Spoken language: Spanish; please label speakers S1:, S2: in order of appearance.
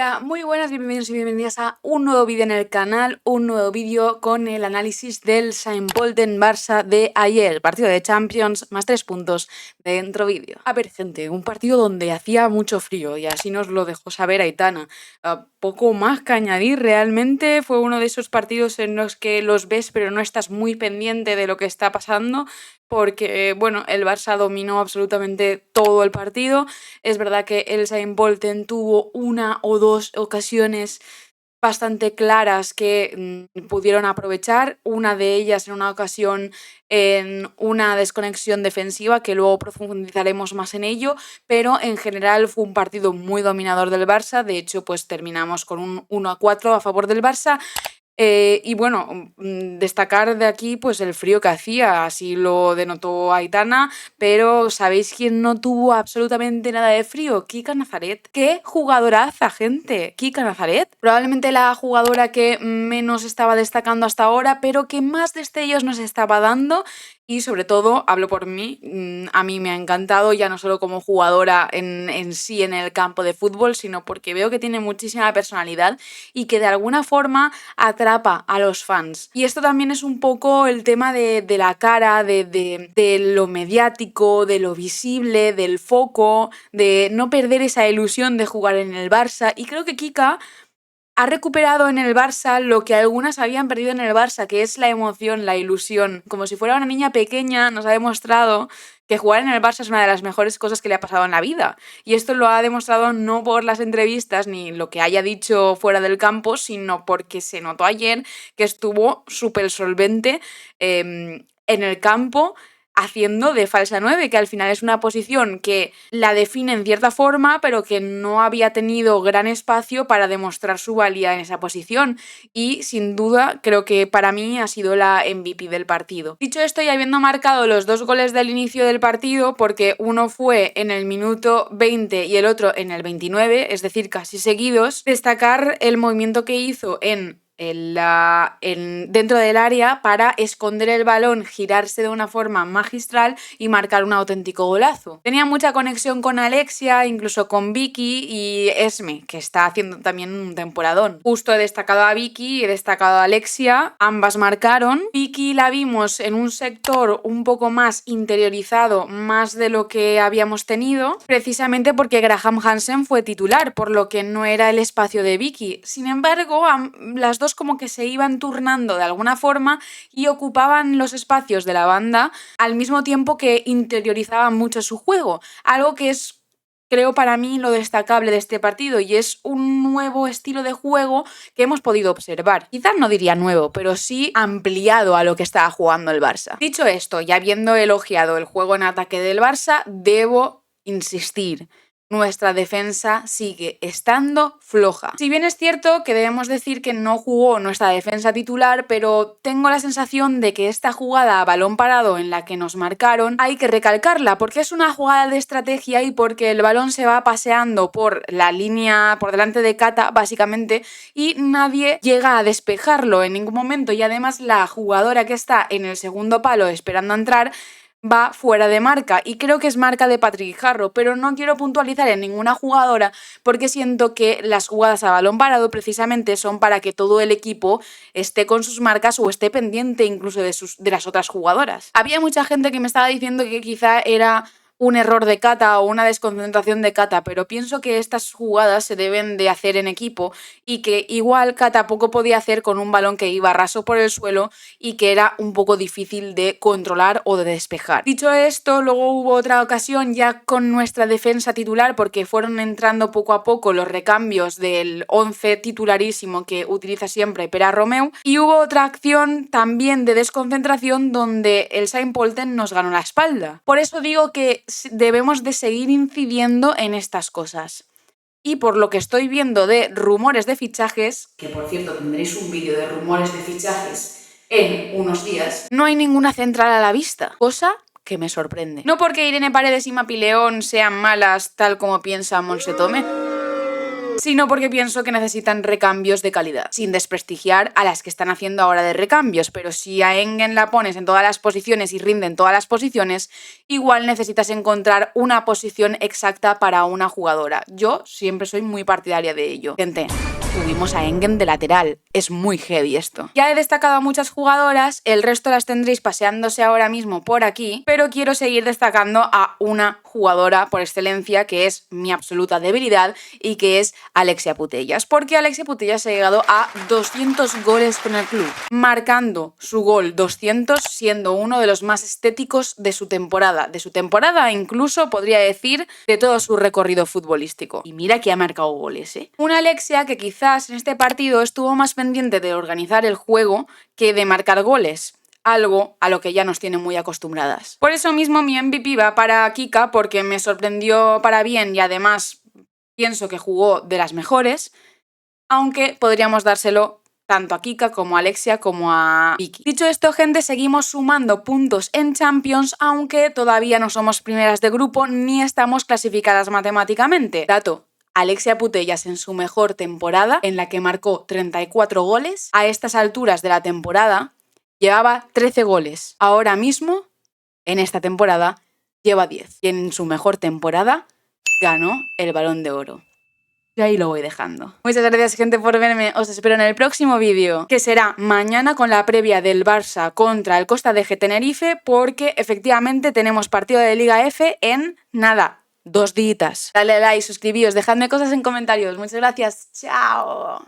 S1: Hola, muy buenas, bienvenidos y bienvenidas a un nuevo vídeo en el canal, un nuevo vídeo con el análisis del Saint-Pölten-Barça de ayer, el partido de Champions, más 3 puntos dentro vídeo. A ver, gente, un partido donde hacía mucho frío y así nos lo dejó saber Aitana. Poco más que añadir, realmente fue uno de esos partidos en los que los ves pero no estás muy pendiente de lo que está pasando porque, bueno, el Barça dominó absolutamente todo el partido. Es verdad que el Saint-Pölten tuvo una o dos ocasiones bastante claras que pudieron aprovechar. Una de ellas en una ocasión en una desconexión defensiva, que luego profundizaremos más en ello, pero en general fue un partido muy dominador del Barça. De hecho, pues terminamos con un 1-4 a favor del Barça. Y bueno, destacar de aquí pues el frío que hacía, así lo denotó Aitana, pero ¿sabéis quién no tuvo absolutamente nada de frío? Kika Nazaret. ¡Qué jugadoraza, gente! Kika Nazaret, probablemente la jugadora que menos estaba destacando hasta ahora, pero que más destellos nos estaba dando. Y sobre todo, hablo por mí, a mí me ha encantado, ya no solo como jugadora en sí en el campo de fútbol, sino porque veo que tiene muchísima personalidad y que de alguna forma atrapa a los fans. Y esto también es un poco el tema de la cara, de lo mediático, de lo visible, del foco, de no perder esa ilusión de jugar en el Barça. Y creo que Kika ha recuperado en el Barça lo que algunas habían perdido en el Barça, que es la emoción, la ilusión. Como si fuera una niña pequeña, nos ha demostrado que jugar en el Barça es una de las mejores cosas que le ha pasado en la vida. Y esto lo ha demostrado no por las entrevistas ni lo que haya dicho fuera del campo, sino porque se notó ayer que estuvo súper solvente en el campo, haciendo de falsa 9, que al final es una posición que la define en cierta forma, pero que no había tenido gran espacio para demostrar su valía en esa posición. Y sin duda creo que para mí ha sido la MVP del partido. Dicho esto, y habiendo marcado los dos goles del inicio del partido, porque uno fue en el minuto 20 y el otro en el 29, es decir, casi seguidos, destacar el movimiento que hizo dentro del área para esconder el balón, girarse de una forma magistral y marcar un auténtico golazo. Tenía mucha conexión con Alexia, incluso con Vicky y Esme, que está haciendo también un temporadón. Justo he destacado a Vicky y he destacado a Alexia, ambas marcaron. Vicky la vimos en un sector un poco más interiorizado, más de lo que habíamos tenido, precisamente porque Graham Hansen fue titular, por lo que no era el espacio de Vicky. Sin embargo, las dos como que se iban turnando de alguna forma y ocupaban los espacios de la banda al mismo tiempo que interiorizaban mucho su juego, algo que es, creo, para mí lo destacable de este partido, y es un nuevo estilo de juego que hemos podido observar. Quizás no diría nuevo, pero sí ampliado a lo que estaba jugando el Barça. Dicho esto, y habiendo elogiado el juego en ataque del Barça, debo insistir: nuestra defensa sigue estando floja. Si bien es cierto que debemos decir que no jugó nuestra defensa titular, pero tengo la sensación de que esta jugada a balón parado en la que nos marcaron hay que recalcarla, porque es una jugada de estrategia y porque el balón se va paseando por la línea, por delante de Cata, básicamente, y nadie llega a despejarlo en ningún momento. Y además la jugadora que está en el segundo palo esperando a entrar va fuera de marca, y creo que es marca de Patrick Jarro, pero no quiero puntualizar en ninguna jugadora porque siento que las jugadas a balón parado precisamente son para que todo el equipo esté con sus marcas o esté pendiente incluso de las otras jugadoras. Había mucha gente que me estaba diciendo que quizá era un error de Cata o una desconcentración de Cata, pero pienso que estas jugadas se deben de hacer en equipo y que igual Cata poco podía hacer con un balón que iba raso por el suelo y que era un poco difícil de controlar o de despejar. Dicho esto, luego hubo otra ocasión ya con nuestra defensa titular, porque fueron entrando poco a poco los recambios del 11 titularísimo que utiliza siempre Pere Romeu, y hubo otra acción también de desconcentración donde el Saint-Pölten nos ganó la espalda. Por eso digo que debemos de seguir incidiendo en estas cosas. Y por lo que estoy viendo de rumores de fichajes, que por cierto tendréis un vídeo de rumores de fichajes en unos días, no hay ninguna central a la vista, cosa que me sorprende. No porque Irene Paredes y Mapi León sean malas tal como piensa Monse Tomé, sino porque pienso que necesitan recambios de calidad, sin desprestigiar a las que están haciendo ahora de recambios, pero si a Engen la pones en todas las posiciones y rinde en todas las posiciones, igual necesitas encontrar una posición exacta para una jugadora. Yo siempre soy muy partidaria de ello. Gente, tuvimos a Engen de lateral, es muy heavy esto. Ya he destacado a muchas jugadoras, el resto las tendréis paseándose ahora mismo por aquí, pero quiero seguir destacando a una jugadora por excelencia que es mi absoluta debilidad y que es Alexia Putellas, porque Alexia Putellas ha llegado a 200 goles con el club, marcando su gol 200, siendo uno de los más estéticos de su temporada, incluso podría decir de todo su recorrido futbolístico. Y mira que ha marcado goles, ¿eh? Una Alexia que quizás en este partido estuvo más pendiente de organizar el juego que de marcar goles, algo a lo que ya nos tiene muy acostumbradas. Por eso mismo mi MVP va para Kika, porque me sorprendió para bien y además pienso que jugó de las mejores, aunque podríamos dárselo tanto a Kika como a Alexia como a Vicky. Dicho esto, gente, seguimos sumando puntos en Champions, aunque todavía no somos primeras de grupo ni estamos clasificadas matemáticamente. Dato: Alexia Putellas en su mejor temporada, en la que marcó 34 goles, a estas alturas de la temporada llevaba 13 goles. Ahora mismo, en esta temporada, lleva 10. Y en su mejor temporada ganó el Balón de Oro. Y ahí lo voy dejando. Muchas gracias, gente, por verme. Os espero en el próximo vídeo, que será mañana con la previa del Barça contra el Costa de Tenerife, porque efectivamente tenemos partido de Liga F en nada, 2 días. Dale like, suscribíos, dejadme cosas en comentarios. Muchas gracias. Chao.